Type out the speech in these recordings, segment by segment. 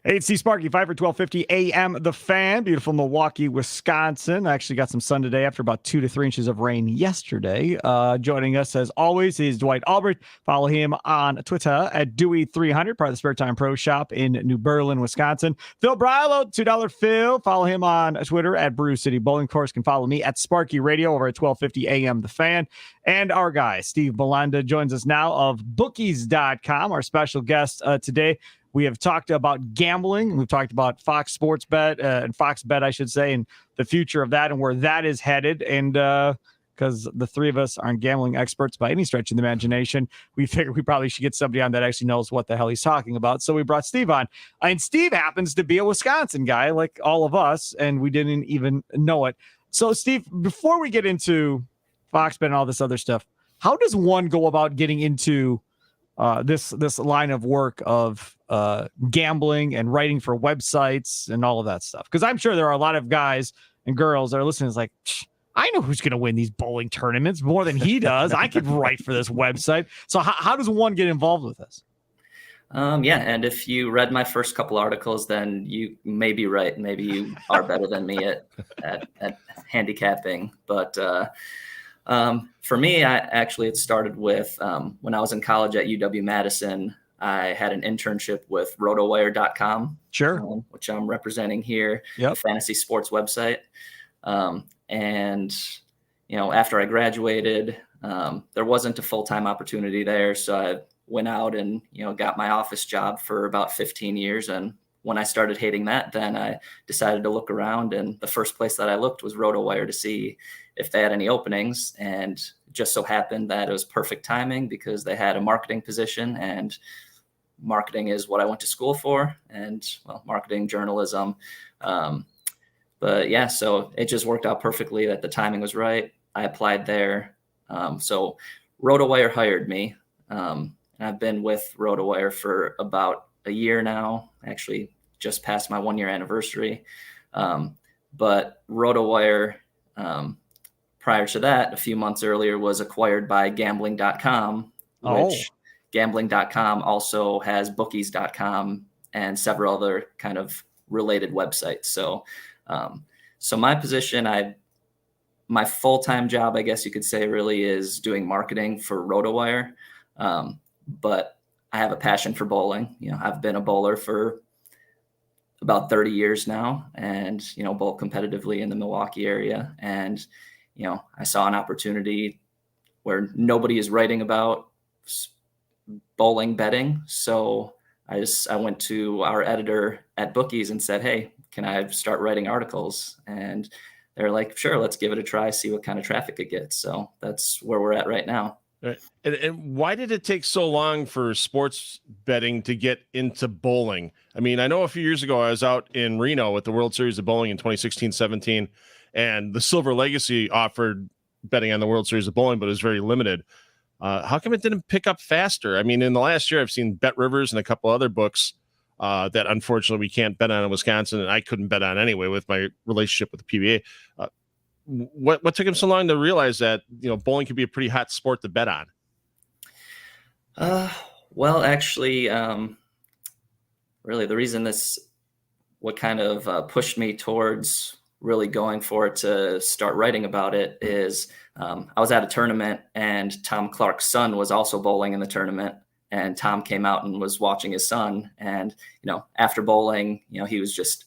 Hey, it's Steve Sparky, Fifer, 1250 AM, The Fan, beautiful Milwaukee, Wisconsin. I actually got some sun today after about 2 to 3 inches of rain yesterday. Joining us, as always, is Dwight Albright. Follow him on Twitter at Dewey300, part of the Spare Time Pro Shop in New Berlin, Wisconsin. Phil Brylow, $2 Phil. Follow him on Twitter at Brew City Bowling. Of course, can follow me at Sparky Radio over at 1250 AM, The Fan. And our guy, Steve Bulanda, joins us now of Bookies.com, our special guest today. We have talked about gambling. We've talked about Fox Sports Bet and Fox Bet, I should say, and the future of that and where that is headed. And because the three of us aren't gambling experts by any stretch of the imagination, we figured we probably should get somebody on that actually knows what the hell he's talking about. So we brought Steve on. And Steve happens to be a Wisconsin guy like all of us, and we didn't even know it. So, Steve, before we get into Fox Bet and all this other stuff, how does one go about getting into this line of work of gambling and writing for websites and all of that stuff? Because I'm sure there are a lot of guys and girls that are listening. It's like, I know who's going to win these bowling tournaments more than he does. I could write for this website. So how does one get involved with this? Yeah, and if you read my first couple articles, then you may be right. Maybe you are better than me at handicapping. But for me, it started with when I was in college at UW-Madison. I had an internship with rotowire.com, sure, which I'm representing here, yep. The fantasy sports website. And, after I graduated, there wasn't a full-time opportunity there. So I went out and, got my office job for about 15 years. And when I started hating that, then I decided to look around. And the first place that I looked was RotoWire to see if they had any openings. And it just so happened that it was perfect timing because they had a marketing position, and marketing is what I went to school for, and marketing journalism. But yeah, so it just worked out perfectly that the timing was right. I applied there. So RotoWire hired me. And I've been with RotoWire for about a year now, actually just past my 1-year anniversary. But RotoWire, prior to that, a few months earlier, was acquired by gambling.com, which gambling.com also has bookies.com and several other kind of related websites. So, my position, my full-time job, I guess you could say, really is doing marketing for RotoWire. But I have a passion for bowling. I've been a bowler for about 30 years now, and, bowl competitively in the Milwaukee area. And, I saw an opportunity where nobody is writing about bowling betting. So I went to our editor at Bookies and said, hey, can I start writing articles? And they're like, sure, let's give it a try, see what kind of traffic it gets. So that's where we're at right now. Right. And why did it take so long for sports betting to get into bowling? I mean, I know a few years ago I was out in Reno at the World Series of Bowling in 2016-17, and the Silver Legacy offered betting on the World Series of Bowling, but it was very limited. How come it didn't pick up faster? I mean, in the last year, I've seen Bet Rivers and a couple other books that unfortunately we can't bet on in Wisconsin, and I couldn't bet on anyway with my relationship with the PBA. What took him so long to realize that bowling could be a pretty hot sport to bet on? Well, actually, really the reason what kind of pushed me towards really going for it to start writing about it is I was at a tournament, and Tom Clark's son was also bowling in the tournament, and Tom came out and was watching his son. And, after bowling, he was just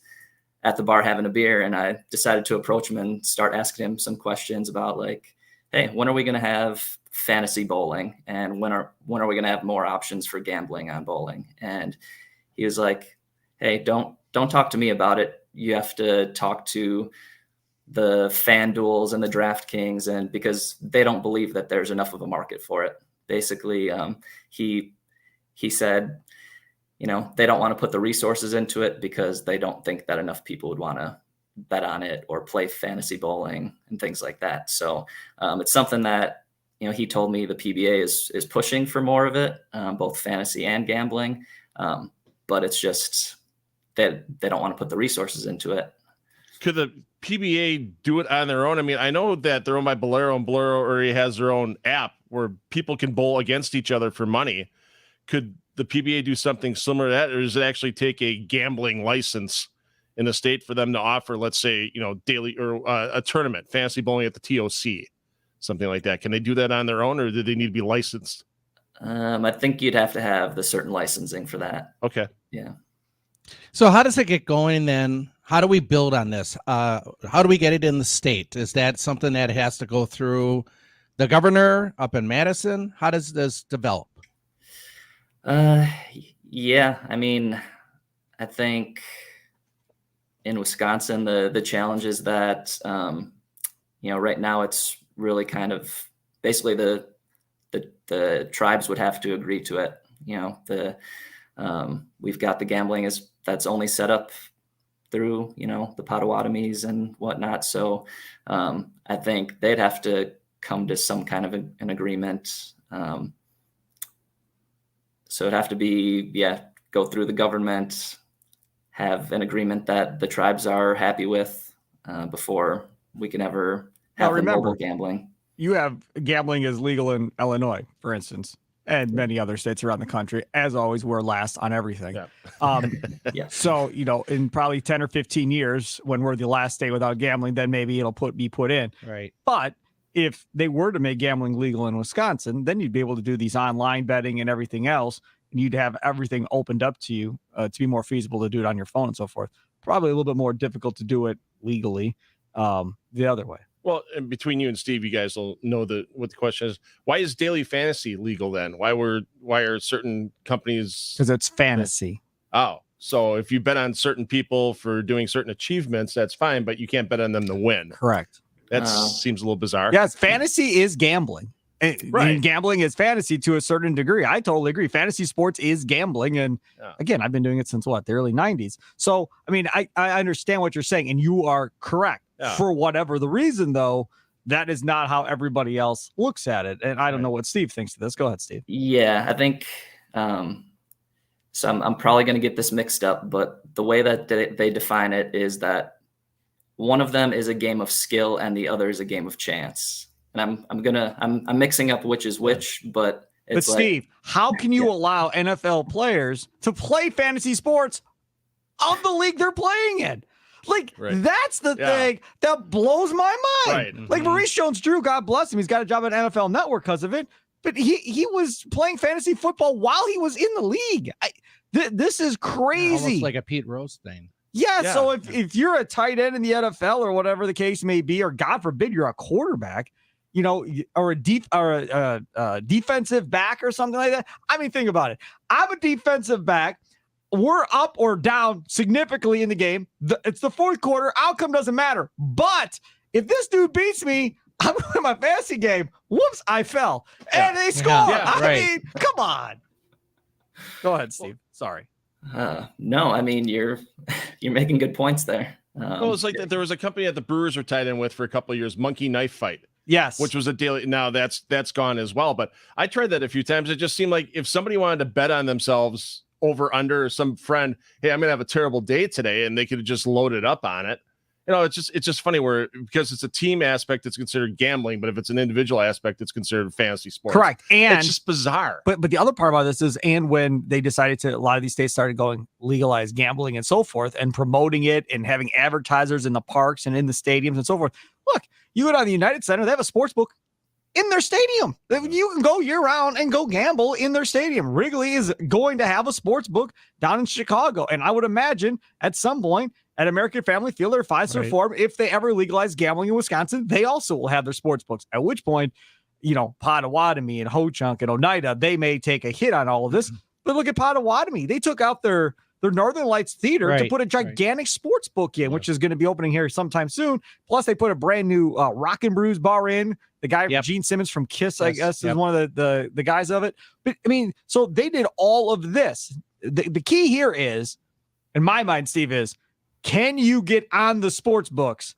at the bar having a beer, and I decided to approach him and start asking him some questions about, like, hey, when are we going to have fantasy bowling? And when are we going to have more options for gambling on bowling? And he was like, hey, don't talk to me about it. You have to talk to the FanDuels and the DraftKings, and because they don't believe that there's enough of a market for it. Basically, he said, they don't want to put the resources into it because they don't think that enough people would want to bet on it or play fantasy bowling and things like that. So it's something that, he told me the PBA is pushing for more of it, both fantasy and gambling. But it's just that they don't want to put the resources into it. Could the PBA do it on their own? I mean, I know that they're owned by Brylow, and Brylow already has their own app where people can bowl against each other for money. Could the PBA do something similar to that, or does it actually take a gambling license in the state for them to offer, let's say, daily or a tournament, fantasy bowling at the TOC, something like that? Can they do that on their own, or do they need to be licensed? I think you'd have to have the certain licensing for that. Okay. Yeah. So how does it get going then? How do we build on this? How do we get it in the state? Is that something that has to go through the governor up in Madison? How does this develop? Yeah, I mean, I think in Wisconsin, the challenge is that, right now it's really kind of basically the tribes would have to agree to it. We've got the gambling that's only set up through, the Potawatomis and whatnot. So I think they'd have to come to some kind of an agreement. So it'd have to be, go through the government, have an agreement that the tribes are happy with before we can ever have the mobile gambling. You have gambling is legal in Illinois, for instance, and many other states around the country. As always, we're last on everything. Yeah. So, in probably 10 or 15 years, when we're the last state without gambling, then maybe it'll be put in. Right. But if they were to make gambling legal in Wisconsin, then you'd be able to do these online betting and everything else, and you'd have everything opened up to you to be more feasible to do it on your phone and so forth. Probably a little bit more difficult to do it legally the other way. Well, and between you and Steve, you guys will know what the question is. Why is daily fantasy legal then? Why are certain companies? Because it's fantasy. Oh, so if you bet on certain people for doing certain achievements, that's fine, but you can't bet on them to win. Correct. That seems a little bizarre. Yes, fantasy is gambling. Right. And gambling is fantasy to a certain degree. I totally agree. Fantasy sports is gambling. And again, I've been doing it since the early 90s. So, I mean, I understand what you're saying, and you are correct. Yeah. For whatever the reason, though, that is not how everybody else looks at it. And I don't know what Steve thinks of this. Go ahead, Steve. Yeah, I think so. I'm probably going to get this mixed up, but the way that they define it is that one of them is a game of skill and the other is a game of chance. And I'm mixing up which is which, but it's Steve, how can you allow NFL players to play fantasy sports of the league they're playing in? That's the thing that blows my mind. Right. Mm-hmm. Like Maurice Jones-Drew, God bless him, he's got a job at NFL Network because of it. But he was playing fantasy football while he was in the league. This is crazy. Almost like a Pete Rose thing. Yeah. So if you're a tight end in the NFL or whatever the case may be, or God forbid you're a quarterback, or a defensive back or something like that. I mean, think about it. I'm a defensive back. We're up or down significantly in the game. It's the fourth quarter. Outcome doesn't matter. But if this dude beats me, I'm in my fantasy game. Whoops, I fell. And they score. I mean, come on. Go ahead, Steve. Sorry. No, I mean, you're making good points there. Well, it's like there was a company that the Brewers were tied in with for a couple of years, Monkey Knife Fight. Yes. Which was a daily. Now that's gone as well. But I tried that a few times. It just seemed like if somebody wanted to bet on themselves over under, or some friend, hey, I'm gonna have a terrible day today, and they could have just loaded up on it. It's just funny because it's a team aspect, it's considered gambling, but if it's an individual aspect, it's considered fantasy sports. Correct. And it's just bizarre. But the other part about this is, and when they decided to, a lot of these states started going legalize gambling and so forth, and promoting it and having advertisers in the parks and in the stadiums and so forth. Look, you go down to the United Center, they have a sports book in their stadium. You can go year round and go gamble in their stadium. Wrigley is going to have a sports book down in Chicago. And I would imagine at some point at American Family Field or Fifer Forum, if they ever legalize gambling in Wisconsin, they also will have their sports books. At which point, Potawatomi and Ho-Chunk and Oneida, they may take a hit on all of this. But look at Potawatomi. They took out their Northern Lights Theater to put a gigantic sports book in, which is going to be opening here sometime soon. Plus, they put a brand new Rock and Brews bar in. The guy, Gene Simmons from Kiss, I guess, is one of the guys of it. But, I mean, so they did all of this. The key here is, in my mind, Steve, is can you get on the sports books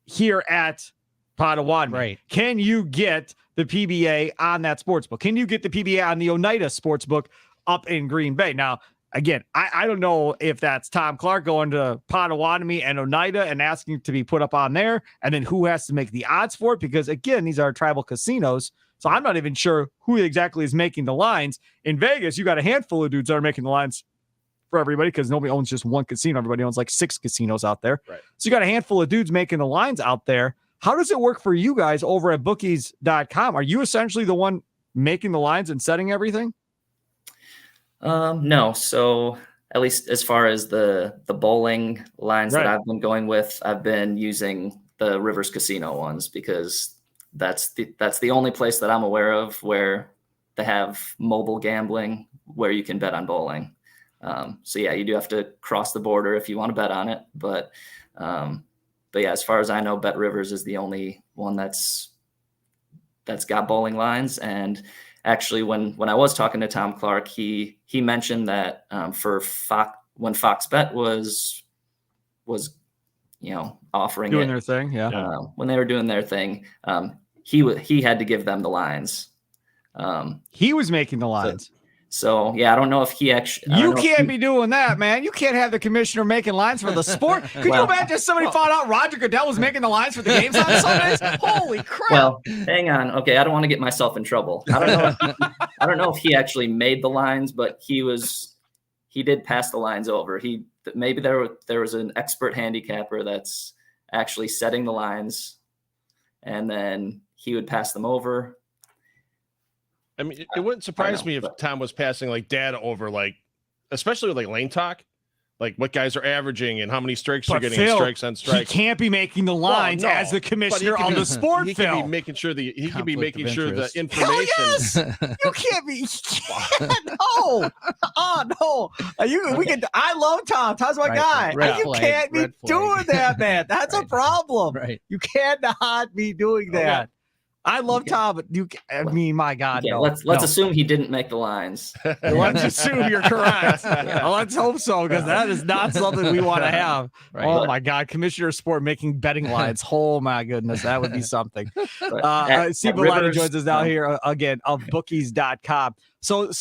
here at Potawatomi? Right. Can you get the PBA on that sports book? Can you get the PBA on the Oneida sports book up in Green Bay? Now, again, I don't know if that's Tom Clark going to Potawatomi and Oneida and asking to be put up on there, and then who has to make the odds for it, because, again, these are tribal casinos. So I'm not even sure who exactly is making the lines. In Vegas, you got a handful of dudes that are making the lines for everybody because nobody owns just one casino. Everybody owns like 6 casinos out there. Right. So you got a handful of dudes making the lines out there. How does it work for you guys over at bookies.com? Are you essentially the one making the lines and setting everything? No. So at least as far as the bowling lines that I've been going with, I've been using the Rivers Casino ones because that's the only place that I'm aware of where they have mobile gambling where you can bet on bowling. So yeah, you do have to cross the border if you want to bet on it. But yeah, as far as I know, Bet Rivers is the only one that's got bowling lines. And actually, when I was talking to Tom Clark, he mentioned that for when Fox Bet was offering doing their thing, when they were doing their thing, he had to give them the lines. He was making the lines. So yeah, I don't know if he actually. You can't be doing that, man. You can't have the commissioner making lines for the sport. Could you imagine if somebody found out Roger Goodell was making the lines for the games on Sundays? Holy crap! Well, hang on. Okay, I don't want to get myself in trouble. I don't know if he actually made the lines, but he did pass the lines over. Maybe there was an expert handicapper that's actually setting the lines, and then he would pass them over. I mean, it wouldn't surprise me if Tom was passing like data over, like, especially with like lane talk, like what guys are averaging and how many strikes they're getting, Phil, strikes on strikes. He can't be making the lines as the commissioner on the sport. He can be making sure the information. Hell yes! You can't be. No. Oh no! I love Tom. Tom's my guy. You can't be doing that, man. That's a problem. Right. You cannot be doing that. Okay. I love Tom, but my God, okay, no. Let's assume he didn't make the lines. Let's assume you're correct. Let's hope so, because that is not something we want to have. Right. Oh my God, Commissioner of Sport making betting lines. Oh my goodness, that would be something. Steve Bulanda joins us now here again of bookies.com. So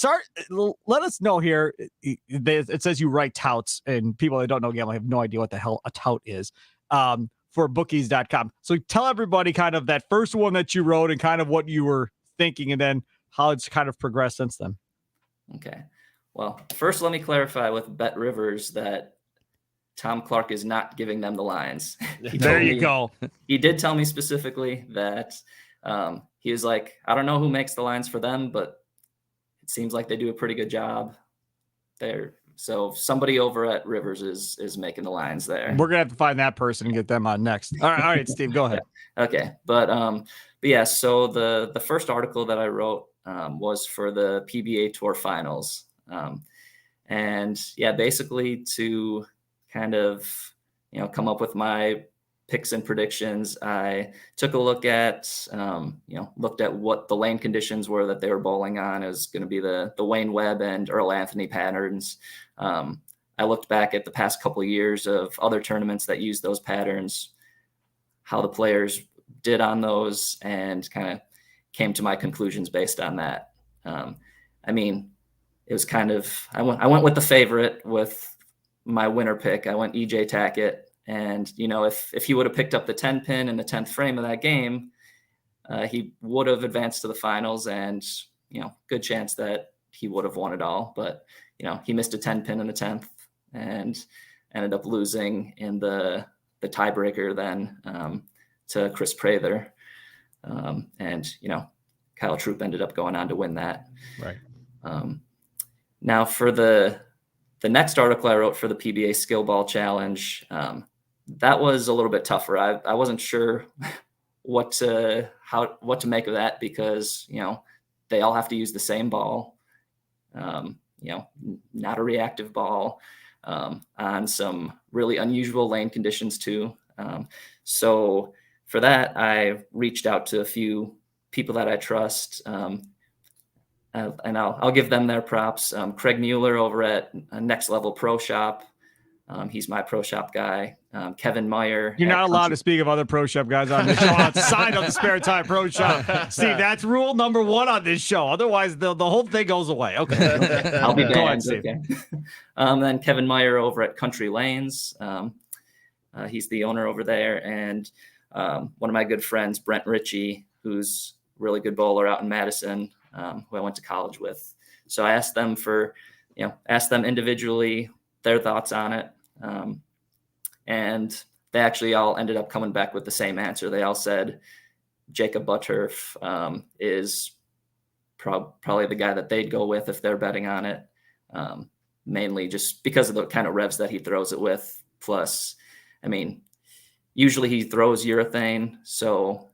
let us know here. It says you write touts, and people that don't know gambling have no idea what the hell a tout is. For bookies.com. So tell everybody kind of that first one that you wrote and kind of what you were thinking and then how it's kind of progressed since then. Okay. Well, first, let me clarify with Bet Rivers that Tom Clark is not giving them the lines. There you go. He did tell me specifically that he was like, I don't know who makes the lines for them, but it seems like they do a pretty good job there. So somebody over at Rivers is making the lines there. We're gonna have to find that person and get them on next. All right, Steve, go ahead. Okay, but yeah. So the first article that I wrote was for the PBA Tour Finals, and yeah, basically to kind of come up with my picks and predictions. I took a look at looked at what the lane conditions were that they were bowling on. It was going to be the Wayne Webb and Earl Anthony patterns. I looked back at the past couple of years of other tournaments that used those patterns, how the players did on those, and kind of came to my conclusions based on that. I mean, it was kind of I went with the favorite with my winner pick. I went EJ Tackett. And, if he would have picked up the 10 pin in the 10th frame of that game, he would have advanced to the finals and, good chance that he would have won it all. But, he missed a 10 pin in the 10th and ended up losing in the tiebreaker then to Chris Prather. And, Kyle Troop ended up going on to win that. Right. Now for the next article I wrote for the PBA Skill Ball Challenge, that was a little bit tougher. I wasn't sure what to make of that because, they all have to use the same ball, not a reactive ball, on some really unusual lane conditions too. So for that, I reached out to a few people that I trust, and I'll give them their props. Craig Mueller over at Next Level Pro Shop. He's my pro shop guy. Kevin Meyer. You're not allowed to speak of other pro shop guys on this show outside of the Spare Time Pro Shop. Steve, that's rule number 1 on this show. Otherwise, the whole thing goes away. Okay. I'll be banned. Go ahead, Steve. Okay. Then Kevin Meyer over at Country Lanes. He's the owner over there. And one of my good friends, Brent Ritchie, who's really good bowler out in Madison, who I went to college with. So I asked them asked them individually their thoughts on it. And they actually all ended up coming back with the same answer. They all said Jacob Butturf is probably the guy that they'd go with if they're betting on it, mainly just because of the kind of revs that he throws it with. Plus, I mean, usually he throws urethane, so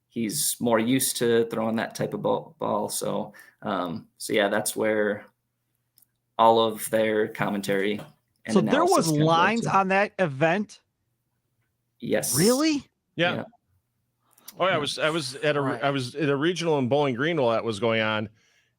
he's more used to throwing that type of ball. So yeah, that's where all of their commentary. So there was lines on that event. Yes. Really? Yeah. Oh yeah, I was at a regional in Bowling Green while that was going on,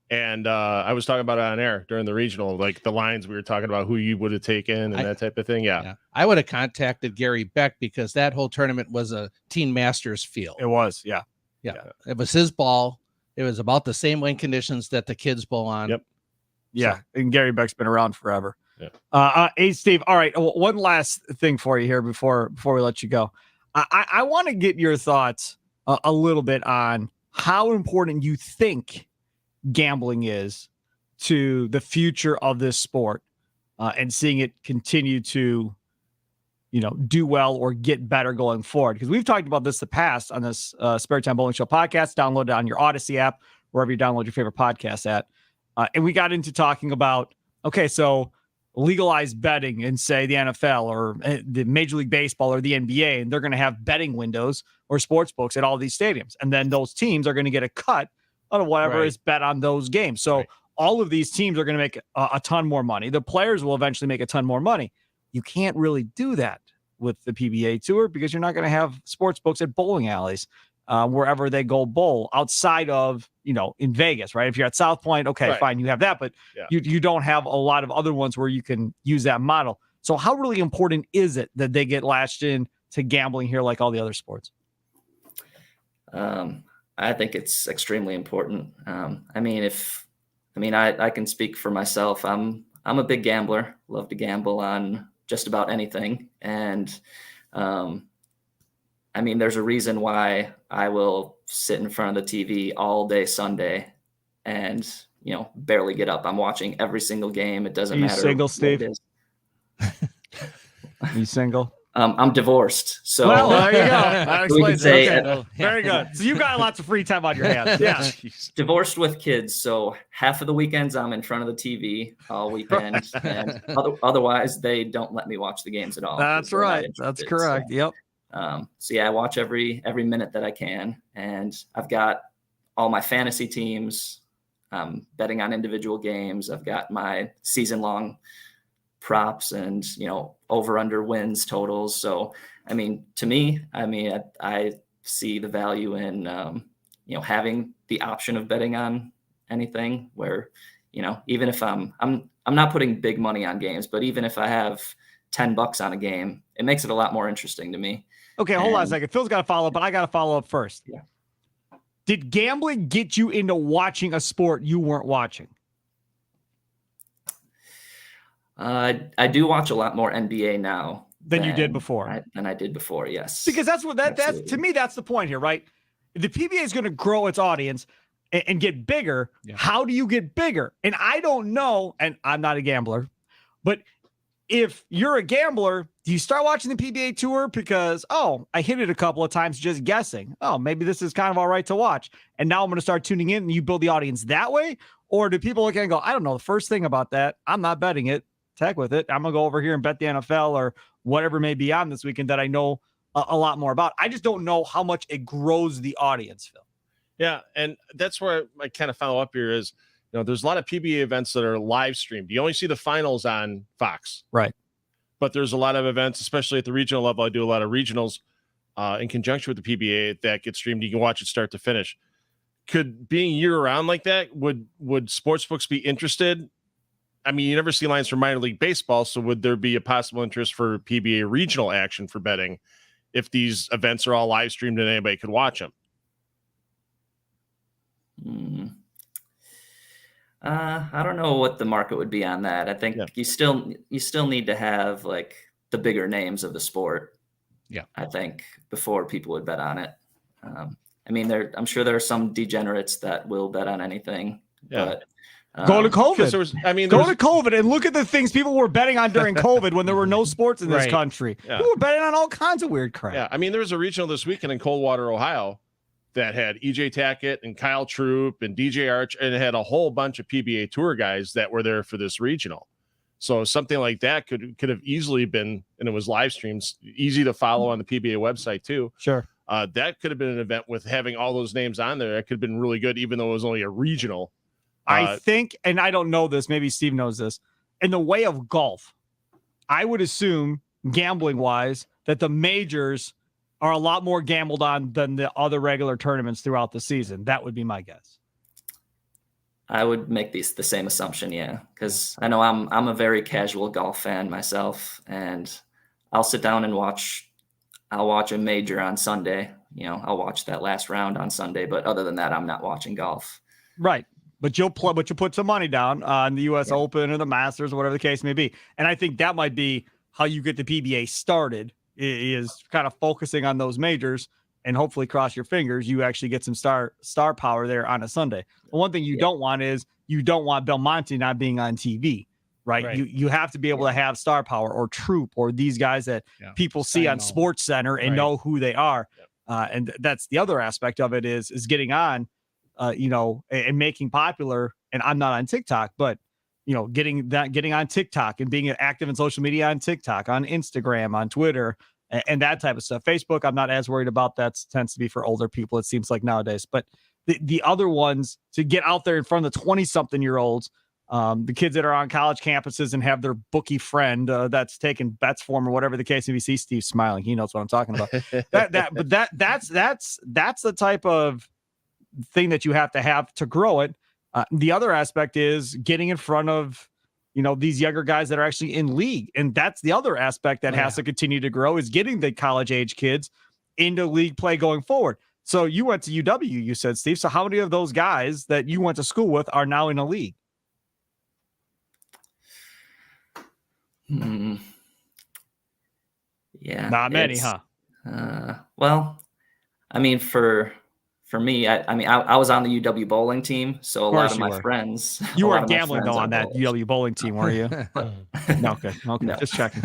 and I was talking about it on air during the regional, like the lines we were talking about, who you would have taken and that type of thing. Yeah. I would have contacted Gary Beck because that whole tournament was a Teen Masters field. It was, yeah. It was his ball. It was about the same wind conditions that the kids bowl on. Yep. Yeah, and Gary Beck's been around forever. Yeah. Hey, Steve. All right, one last thing for you here before we let you go. I want to get your thoughts a little bit on how important you think gambling is to the future of this sport, and seeing it continue to, do well or get better going forward. Because we've talked about this in the past on this Spare Time Bowling Show podcast. Download it on your Odyssey app, wherever you download your favorite podcast at. And we got into talking about, okay, so legalize betting in, say, the NFL or the Major League Baseball or the NBA, and they're going to have betting windows or sports books at all these stadiums. And then those teams are going to get a cut out of whatever is bet on those games. So all of these teams are going to make a ton more money. The players will eventually make a ton more money. You can't really do that with the PBA Tour because you're not going to have sports books at bowling alleys wherever they go bowl outside of, in Vegas, right? If you're at South Point, okay, fine, you have that, but you don't have a lot of other ones where you can use that model. So how really important is it that they get latched in to gambling here like all the other sports? I think it's extremely important. I can speak for myself. I'm a big gambler, love to gamble on just about anything. And, there's a reason why I will sit in front of the TV all day Sunday and, barely get up. I'm watching every single game. It doesn't matter. Are you single, Steve? Are you single? I'm divorced. So well, there you go. That explains it. Okay. Very good. So you got lots of free time on your hands. Yeah. Divorced with kids. So half of the weekends I'm in front of the TV all weekend. And otherwise they don't let me watch the games at all. That's right. That's correct. Yep. I watch every minute that I can, and I've got all my fantasy teams, betting on individual games. I've got my season long props and, over under wins totals. So, to me, I see the value in, having the option of betting on anything where, even if I'm not putting big money on games, but even if I have $10 on a game, it makes it a lot more interesting to me. Okay, hold on a second. Phil's got to follow up, but I got to follow up first. Yeah. Did gambling get you into watching a sport you weren't watching? I do watch a lot more NBA now than you did before. Than I did before, yes. Because that's to me, that's the point here, right? If the PBA is going to grow its audience and get bigger, how do you get bigger? And I don't know, and I'm not a gambler, but if you're a gambler, do you start watching the PBA Tour because, I hit it a couple of times just guessing, maybe this is kind of all right to watch, and now I'm going to start tuning in, and you build the audience that way? Or do people look at it and go, I don't know, the first thing about that, I'm not betting it, heck with it, I'm going to go over here and bet the NFL or whatever may be on this weekend that I know a lot more about. I just don't know how much it grows the audience, Phil. Yeah, and that's where I kind of follow up here is, there's a lot of PBA events that are live streamed. You only see the finals on Fox. Right. But there's a lot of events, especially at the regional level. I do a lot of regionals in conjunction with the PBA that get streamed. You can watch it start to finish. Could being year round like that, would sportsbooks be interested? You never see lines for minor league baseball. So would there be a possible interest for PBA regional action for betting if these events are all live streamed and anybody could watch them? I don't know what the market would be on that. I think you still need to have like the bigger names of the sport. Yeah, I think before people would bet on it. I mean, I'm sure there are some degenerates that will bet on anything. Yeah. But Go to Because COVID. Go to COVID and look at the things people were betting on during COVID when there were no sports in this Right. country. Yeah. People were betting on all kinds of weird crap. Yeah, I mean, there was a regional this weekend in Coldwater, Ohio, that had EJ Tackett and Kyle Troop and DJ Arch, and it had a whole bunch of PBA Tour guys that were there for this regional. So something like that could have easily been, and it was live streams, easy to follow on the PBA website too. Sure. That could have been an event with having all those names on there. That could have been really good, even though it was only a regional. I think, and I don't know this, maybe Steve knows this, in the way of golf, I would assume, gambling wise, that the majors are a lot more gambled on than the other regular tournaments throughout the season. That would be my guess. I would make the same assumption, yeah, because I know I'm a very casual golf fan myself, and I'll sit down and I'll watch a major on Sunday. I'll watch that last round on Sunday, but other than that, I'm not watching golf. Right. But you'll put some money down on the U.S. Open or the Masters or whatever the case may be. And I think that might be how you get the PBA started, is kind of focusing on those majors, and hopefully, cross your fingers, you actually get some star power there on a Sunday. The one thing you don't want is you don't want Belmonte not being on TV, right? You have to be able to have star power or Troop or these guys that people see on Sports Center and know who they are. And that's the other aspect of it is getting on, and making popular. And I'm not on TikTok, but getting on TikTok and being active in social media on TikTok, on Instagram, on Twitter, and that type of stuff. Facebook, I'm not as worried about. That tends to be for older people, it seems like nowadays. But the other ones, to get out there in front of the 20-something-year-olds, the kids that are on college campuses and have their bookie friend that's taking bets for them or whatever the case. If you see Steve smiling, he knows what I'm talking about. That's the type of thing that you have to grow it. The other aspect is getting in front of these younger guys that are actually in league, and that's the other aspect that has to continue to grow, is getting the college age kids into league play going forward. So you went to UW, you said, Steve. So how many of those guys that you went to school with are now in a league? Yeah, not many, huh? Well, I mean, for me, I was on the UW bowling team, so a lot of my friends. You weren't gambling though on that UW bowling team, were you? No, okay, no. Just checking.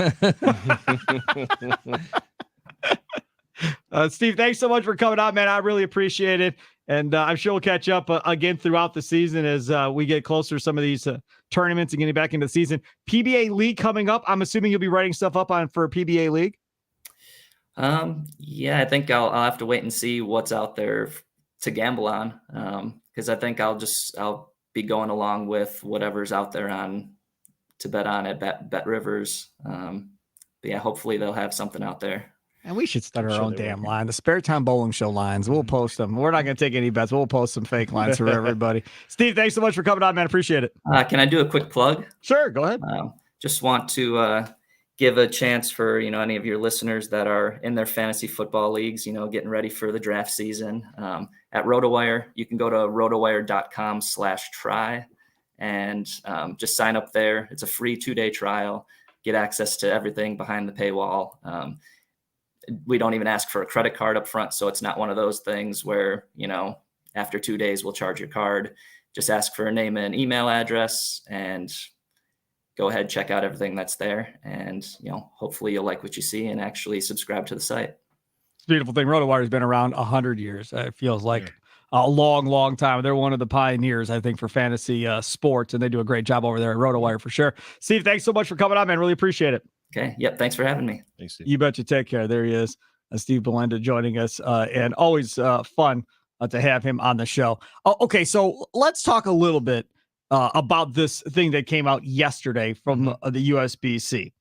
Steve, thanks so much for coming out, man. I really appreciate it, and I'm sure we'll catch up again throughout the season as we get closer to some of these tournaments and getting back into the season. PBA League coming up. I'm assuming you'll be writing stuff up for PBA League. Yeah, I think I'll have to wait and see what's out there to gamble on, because I think I'll be going along with whatever's out there to bet on at Bet Rivers. But yeah, hopefully they'll have something out there. And we should start our own damn line. The Spare Time Bowling Show lines. We'll post them. We're not going to take any bets. We'll post some fake lines for everybody. Steve, thanks so much for coming on, man. Appreciate it. Can I do a quick plug? Sure, go ahead. Just want to give a chance for any of your listeners that are in their fantasy football leagues, getting ready for the draft season. At RotoWire, you can go to rotowire.com/try and just sign up there. It's a free 2-day trial. Get access to everything behind the paywall. We don't even ask for a credit card up front, so it's not one of those things where after 2 days we'll charge your card. Just ask for a name and email address and go ahead, check out everything that's there, and hopefully you'll like what you see and actually subscribe to the site. It's a beautiful thing. RotoWire has been around 100 years. It feels like a long, long time. They're one of the pioneers, I think, for fantasy sports, and they do a great job over there at RotoWire for sure. Steve, thanks so much for coming on, man. Really appreciate it. Okay. Yep. Thanks for having me. Thanks, Steve. You betcha. Take care. There he is, Steve Bulanda, joining us, and always fun to have him on the show. Okay, so let's talk a little bit about this thing that came out yesterday from the USBC.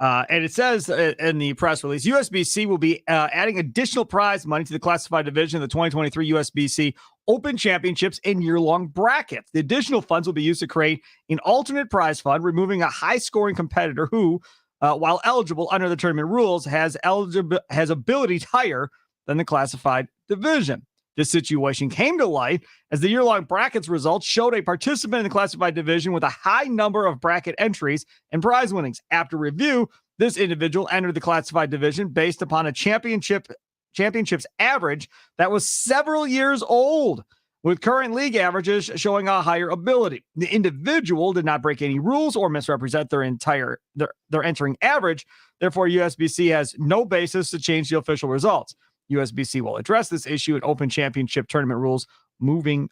And it says in the press release, USBC will be adding additional prize money to the classified division of the 2023 USBC Open Championships in year-long brackets. The additional funds will be used to create an alternate prize fund, removing a high-scoring competitor who, while eligible under the tournament rules, has abilities higher than the classified division. This situation came to light as the year-long brackets results showed a participant in the classified division with a high number of bracket entries and prize winnings. After review, this individual entered the classified division based upon a championship championships average that was several years old, with current league averages showing a higher ability. The individual did not break any rules or misrepresent their entering average. Therefore, USBC has no basis to change the official results. USBC will address this issue in Open Championship tournament rules moving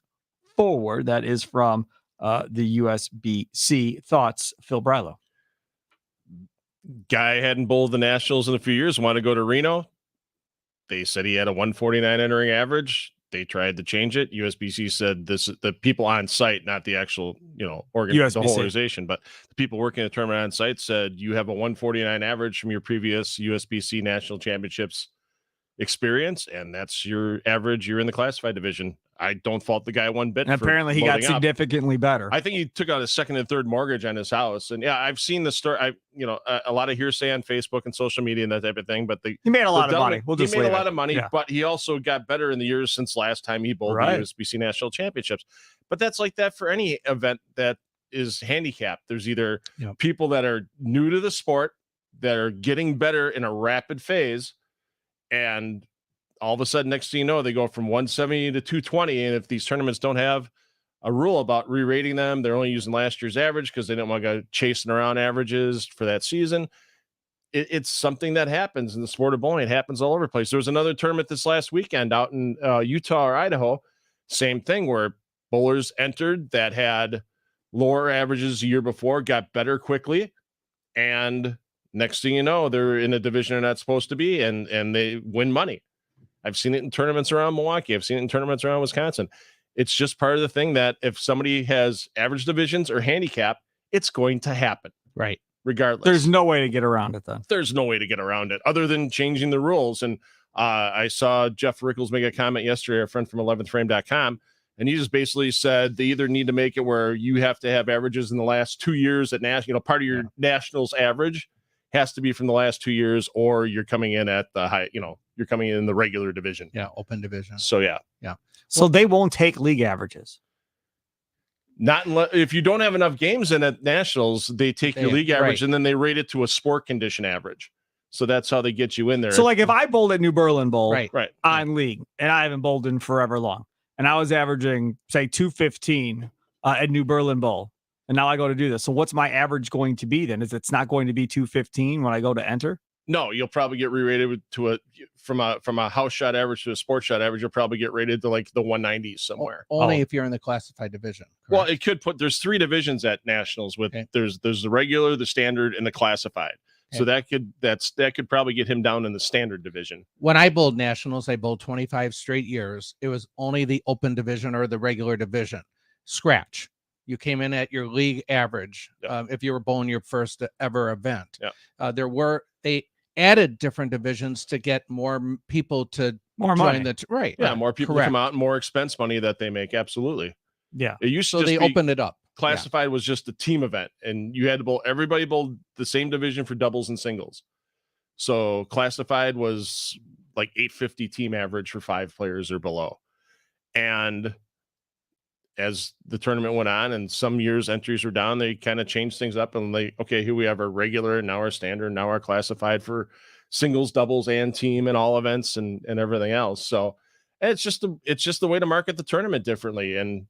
forward. That is from the USBC. Thoughts, Phil Brylow. Guy hadn't bowled the Nationals in a few years, wanted to go to Reno. They said he had a 149 entering average. They tried to change it. USBC said the people on site, not the actual, the whole organization, but the people working the tournament on site said you have a 149 average from your previous USBC National Championships experience, and that's your average. You're in the classified division. I don't fault the guy one bit. And apparently he got significantly better. I think he took out a second and third mortgage on his house. And yeah, I've seen the story. A lot of hearsay on Facebook and social media and that type of thing, but he made a lot of money. He made a lot of money, but he also got better in the years since last time he bowled the USBC National Championships. But that's like that for any event that is handicapped. There's either people that are new to the sport that are getting better in a rapid phase, and all of a sudden, next thing you know, they go from 170 to 220. And if these tournaments don't have a rule about re-rating them, they're only using last year's average because they don't want to go chasing around averages for that season. It's something that happens in the sport of bowling. It happens all over the place. There was another tournament this last weekend out in Utah or Idaho. Same thing, where bowlers entered that had lower averages the year before, got better quickly, and next thing you know, they're in a division they're not supposed to be, and they win money. I've seen it in tournaments around Milwaukee. I've seen it in tournaments around Wisconsin. It's just part of the thing that if somebody has average divisions or handicap, it's going to happen. Right. Regardless. There's no way to get around it then. There's no way to get around it other than changing the rules. And I saw Jeff Rickles make a comment yesterday, a friend from 11thframe.com, and he just basically said they either need to make it where you have to have averages in the last 2 years at national, part of your nationals average has to be from the last 2 years, or you're coming in at the high, you're coming in the regular division. Yeah, open division. So yeah. So they won't take league averages. Not if you don't have enough games in at nationals, they take your league average and then they rate it to a sport condition average. So that's how they get you in there. So like if I bowled at New Berlin Bowl right on league, and I haven't bowled in forever long, and I was averaging say 215 at New Berlin Bowl, and now I go to do this. So what's my average going to be then? Is it's not going to be 215 when I go to enter? No, you'll probably get re-rated to from a house shot average to a sports shot average. You'll probably get rated to like the 190s somewhere. Only if you're in the classified division. Correct? Well, it could there's 3 divisions at nationals with there's the regular, the standard, and the classified. So that could probably get him down in the standard division. When I bowled nationals, I bowled 25 straight years. It was only the open division or the regular division. Scratch. You came in at your league average if you were bowling your first ever event. They added different divisions to get more people to more join money. More people come out and more expense money that they make. Absolutely. Yeah. It used to so they opened it up. Classified was just a team event, and you had to bowl. Everybody bowled the same division for doubles and singles. So classified was like 850 team average for 5 players or below. And as the tournament went on and some years entries were down, they kind of changed things up, and here we have our regular, now our standard, now our classified for singles, doubles, and team and all events and everything else. So it's just the way to market the tournament differently. And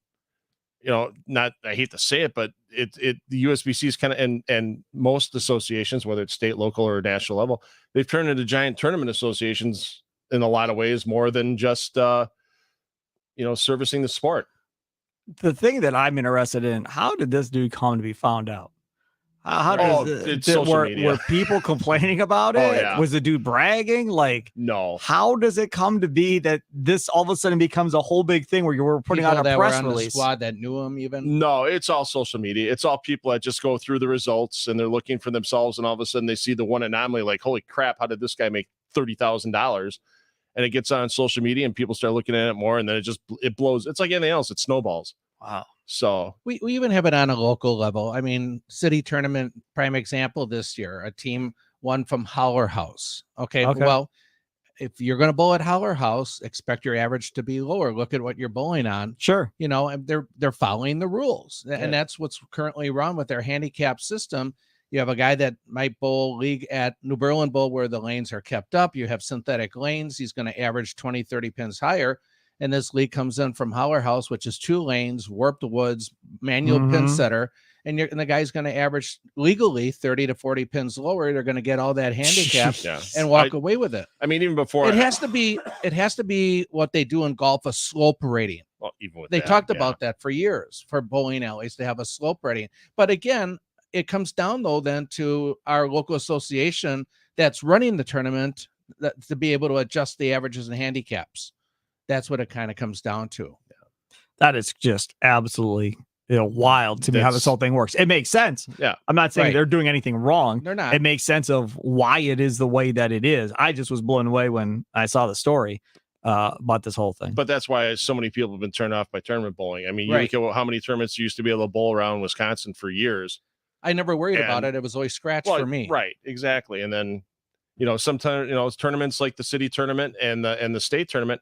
I hate to say it, but the USBC is kind of, and most associations, whether it's state, local, or national level, they've turned into giant tournament associations in a lot of ways, more than just servicing the sport. The thing that I'm interested in, how did this dude come to be found out? How were people complaining about it? Yeah. Was the dude bragging? No. How does it come to be that this all of a sudden becomes a whole big thing where you were putting out a press release? The squad that knew him even? No, it's all social media. It's all people that just go through the results and they're looking for themselves, and all of a sudden they see the one anomaly, like, holy crap, how did this guy make $30,000? And it gets on social media and people start looking at it more, and then it blows. It's like anything else. It snowballs. Wow. So we even have it on a local level. I mean, city tournament, prime example this year, a team won from Howler House. Okay. Well, if you're going to bowl at Howler House, expect your average to be lower. Look at what you're bowling on. Sure. And they're following the rules. And that's what's currently wrong with their handicap system, You have a guy that might bowl league at New Berlin Bowl where the lanes are kept up. You have synthetic lanes. He's going to average 20, 30 pins higher. And this league comes in from Howler House, which is 2 lanes, warped woods, manual pin setter. And the guy's going to average legally 30 to 40 pins lower. They're going to get all that handicap and walk away with it. I mean, even before it has to be what they do in golf, a slope rating. Well, even with they talked about that for years for bowling alleys to have a slope rating. But again, it comes down though then to our local association that's running the tournament to be able to adjust the averages and handicaps. That's what it kind of comes down to. That is just absolutely wild to me how this whole thing works. It makes sense. Yeah. I'm not saying they're doing anything wrong. They're not. It makes sense of why it is the way that it is. I just was blown away when I saw the story about this whole thing. But that's why so many people have been turned off by tournament bowling. I mean, you look at how many tournaments you used to be able to bowl around Wisconsin for years. I never worried about it. It was always scratch for me. Right. Exactly. And then, sometimes, tournaments like the city tournament and the state tournament,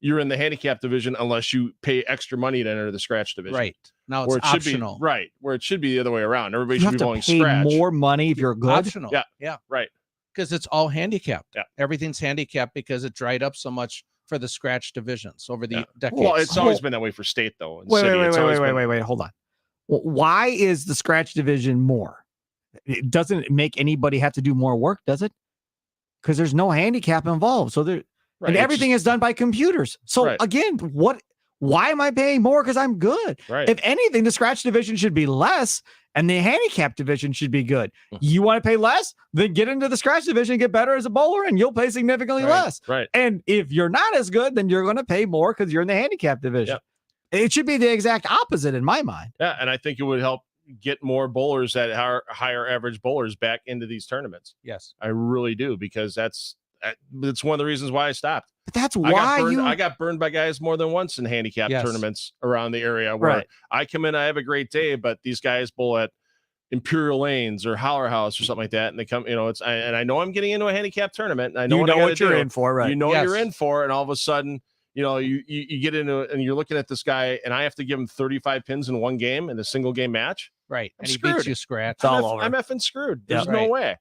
you're in the handicap division unless you pay extra money to enter the scratch division. Right. Now it's optional. Where it should be the other way around. Everybody you should be bowling pay scratch. more money if you're good. Optional. Yeah. Right. Because it's all handicapped. Yeah. Everything's handicapped because it dried up so much for the scratch divisions over the decades. Well, it's always been that way for state though. Wait. Hold on. Why is the scratch division more? It doesn't make anybody have to do more work, does it? Because there's no handicap involved. So there, and everything is done by computers. So again, why am I paying more? Because I'm good. Right. If anything, the scratch division should be less and the handicap division should be good. You want to pay less? Then get into the scratch division and get better as a bowler and you'll pay significantly less. Right. And if you're not as good, then you're going to pay more because you're in the handicap division. Yep. It should be the exact opposite in my mind. Yeah. And I think it would help get more bowlers that are higher average bowlers back into these tournaments. Yes. I really do, because that's one of the reasons why I stopped. But that's I why got burned by guys more than once in handicap tournaments around the area where I come in, I have a great day, but these guys bowl at Imperial Lanes or Howler House or something like that. And they come, and I know I'm getting into a handicap tournament and I know what you're in for, right? You know what you're in for. And all of a sudden, you get into it and you're looking at this guy and I have to give him 35 pins in one game in a single game match. Right. I'm and he screwed. beats you scratch. It's all over. I'm effing screwed. There's no way.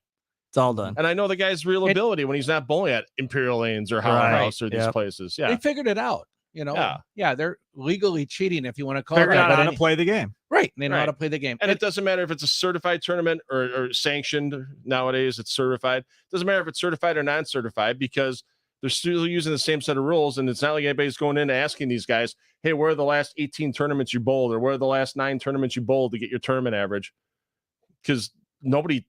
It's all done. And I know the guy's real ability when he's not bowling at Imperial Lanes or Howler House or these places. Yeah. They figured it out. Yeah, they're legally cheating if you want to call Figure it. out how to play the game. Right. They know how to play the game. And it doesn't matter if it's a certified tournament or sanctioned. Nowadays, it's certified. It doesn't matter if it's certified or non-certified because they're still using the same set of rules. And it's not like anybody's going in and asking these guys, hey, where are the last 18 tournaments you bowled? Or where are the last 9 tournaments you bowled to get your tournament average? Because nobody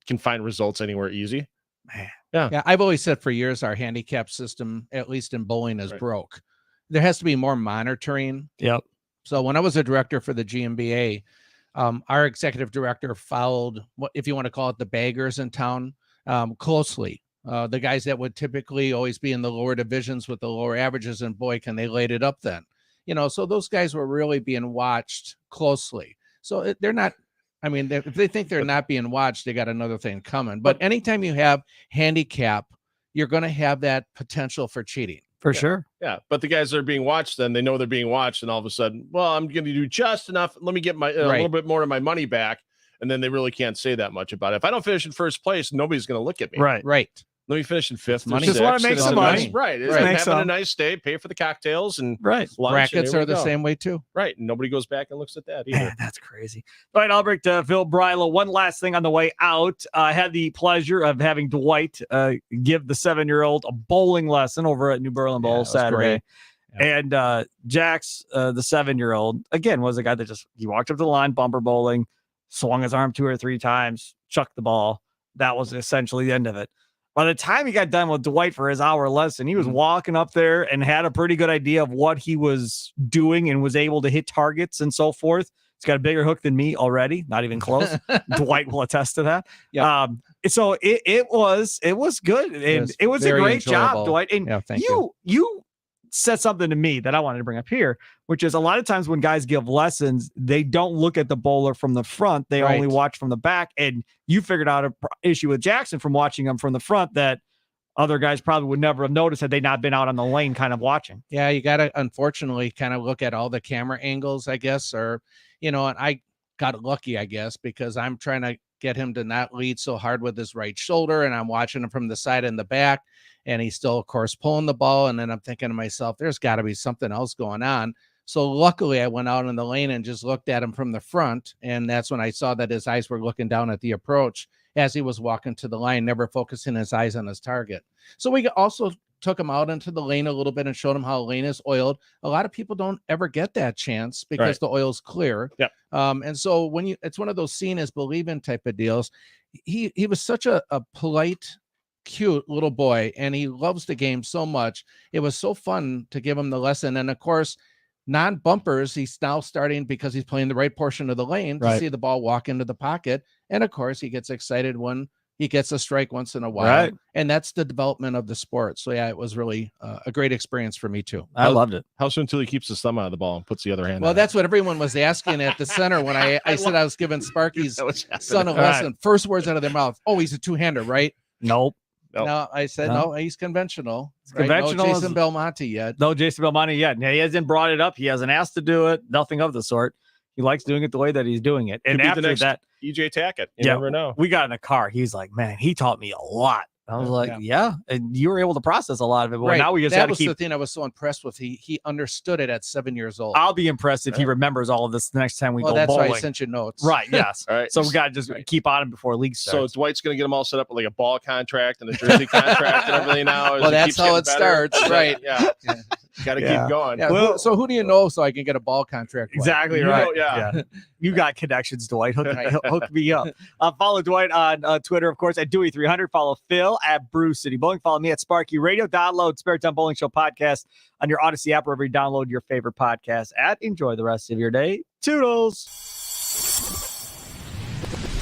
can find results anywhere easy. Man. Yeah. I've always said for years, our handicap system, at least in bowling, is broke. There has to be more monitoring. Yep. So when I was a director for the GMBA, our executive director followed what, if you want to call it, the baggers in town closely. The guys that would typically always be in the lower divisions with the lower averages, and boy, can they laid it up then. So those guys were really being watched closely. So they're not. I mean, if they think they're not being watched, they got another thing coming. But anytime you have handicap, you're going to have that potential for cheating. For sure. Yeah. But the guys that are being watched, then they know they're being watched. And all of a sudden, well, I'm going to do just enough. Let me get my a little bit more of my money back. And then they really can't say that much about it. If I don't finish in first place, nobody's going to look at me. Right. Let me finish in 5th. Money. Just want to make some money. Right. Having a nice day, pay for the cocktails and lunch. Brackets are the same way too. Right. And nobody goes back and looks at that either. Man, that's crazy. Dwight Albright, Phil Brylow. One last thing on the way out. I had the pleasure of having Dwight give the 7-year-old a bowling lesson over at New Berlin Bowl Saturday. And Jax, the 7-year-old, again, was a guy that he walked up to the line, bumper bowling, swung his arm 2 or 3 times, chucked the ball. That was essentially the end of it. By the time he got done with Dwight for his hour lesson, he was walking up there and had a pretty good idea of what he was doing and was able to hit targets and so forth. He's got a bigger hook than me already, not even close. Dwight will attest to that. Yep. So it was good. And it was a great job, Dwight. And you said something to me that I wanted to bring up here, which is a lot of times when guys give lessons, they don't look at the bowler from the front. They only watch from the back. And you figured out an issue with Jackson from watching him from the front that other guys probably would never have noticed had they not been out on the lane kind of watching. Yeah, you got to, unfortunately, kind of look at all the camera angles, I guess, or, and got lucky, I guess, because I'm trying to get him to not lead so hard with his right shoulder, and I'm watching him from the side and the back, and he's still, of course, pulling the ball. And then I'm thinking to myself, there's got to be something else going on. So luckily, I went out in the lane and just looked at him from the front, and that's when I saw that his eyes were looking down at the approach as he was walking to the line, never focusing his eyes on his target. So we also took him out into the lane a little bit and showed him how the lane is oiled. A lot of people don't ever get that chance because the oil's clear. Yep. And so when it's one of those seeing is believing type of deals. He was such a polite, cute little boy, and he loves the game so much. It was so fun to give him the lesson. And of course, non-bumpers, he's now starting, because he's playing the right portion of the lane, to see the ball walk into the pocket. And of course, he gets excited when he gets a strike once in a while. Right. And that's the development of the sport. So yeah, it was really a great experience for me too. I loved it. How soon until he keeps his thumb out of the ball and puts the other hand Well, on that's what everyone was asking at the center when I said I was giving Sparky's son a lesson. First words out of their mouth, oh, he's a two-hander, right? Nope. No, I said, no, he's conventional. Conventional. No Jason Belmonte yet. No Jason Belmonte yet. He hasn't brought it up. He hasn't asked to do it. Nothing of the sort. He likes doing it the way that he's doing it. And after that, EJ Tackett. You never know. We got in the car. He's like, man, he taught me a lot. I was like, yeah. And you were able to process a lot of it. But now we just got to keep. The thing I was so impressed with. He understood it at 7 years old. I'll be impressed if he remembers all of this the next time we go that's bowling. Why I sent you notes. Right. Yes. All right. So we got to just keep on him before league starts. So Dwight's going to get them all set up with like a ball contract and a jersey contract and everything now. Well, that's how it starts. Right. Yeah. Got to keep going. Yeah. Well, so who do you know so I can get a ball contract? Exactly right. Yeah. You got connections, Dwight. Hook me up. Follow Dwight on Twitter, of course, at Dewey300. Follow Phil at Brew City Bowling. Follow me at Sparky Radio. Download Spare Time Bowling Show podcast on your Odyssey app, wherever you download your favorite podcast at. Enjoy the rest of your day. Toodles.